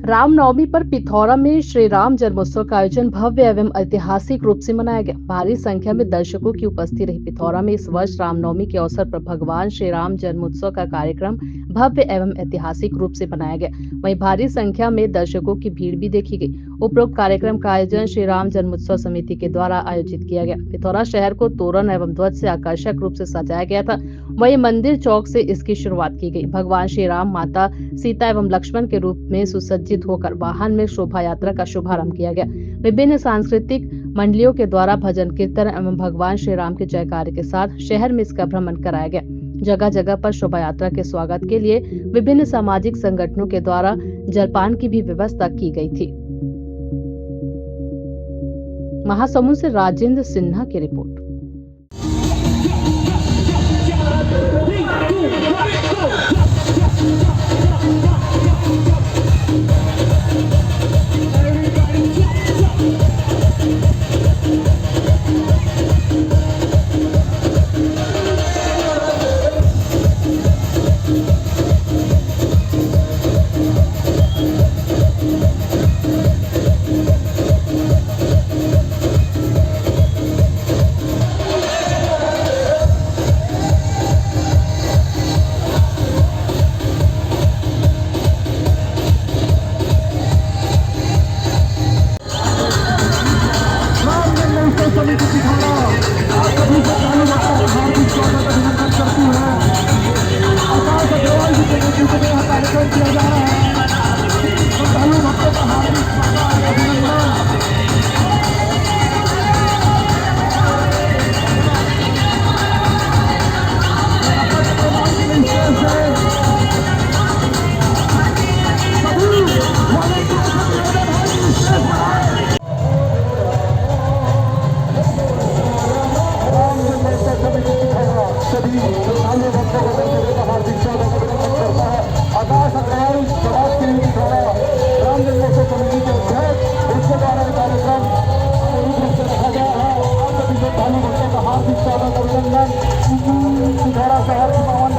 रामनवमी पर पिथौरा में श्री राम जन्मोत्सव का आयोजन भव्य एवं ऐतिहासिक रूप से मनाया गया। भारी संख्या में दर्शकों की उपस्थिति रही। पिथौरा में इस वर्ष रामनवमी के अवसर पर भगवान श्री राम जन्मोत्सव का कार्यक्रम भव्य एवं ऐतिहासिक रूप से मनाया गया। वहीं भारी संख्या में दर्शकों की भीड़ भी देखी गई। उपरोक्त कार्यक्रम का आयोजन श्री राम जन्मोत्सव समिति के द्वारा आयोजित किया गया। पिथौरा शहर को तोरण एवं ध्वज से आकर्षक रूप से सजाया गया था। वहीं मंदिर चौक से इसकी शुरुआत की गई। भगवान श्री राम, माता सीता एवं लक्ष्मण के रूप में सुसज्जित होकर वाहन में शोभा यात्रा का शुभारंभ किया गया। विभिन्न सांस्कृतिक मंडलियों के द्वारा भजन कीर्तन एवं भगवान श्री राम के जयकारे के साथ शहर में इसका भ्रमण कराया गया। जगह जगह पर शोभा यात्रा के स्वागत के लिए विभिन्न सामाजिक संगठनों के द्वारा जलपान की भी व्यवस्था की गई थी। महासमुंद से राजेंद्र सिन्हा की रिपोर्ट। समिति पिथौरा आप सभी श्रद्धालु भक्तों का हार्दिक स्वागत अभिनंदन करती है। आकाश अग्रवाल जी के नेतृत्व में यह कार्यक्रम किया जा रहा है। श्रद्धालु भक्तों का हार्दिक स्वागत अभिनंदन। सभी श्रद्धालु भक्तों को हार्दिक स्वागत अभिनंदन करता है। आकाश अग्रवाल समाज के लिए पिथौरा राम जन्मोत्सव समिति के अध्यक्ष, इसके द्वारा कार्यक्रम रूप से रखा गया है। आप सभी श्रद्धालु भक्तों का हार्दिक स्वागत अभिनंदन। पिथौरा शहर की पावन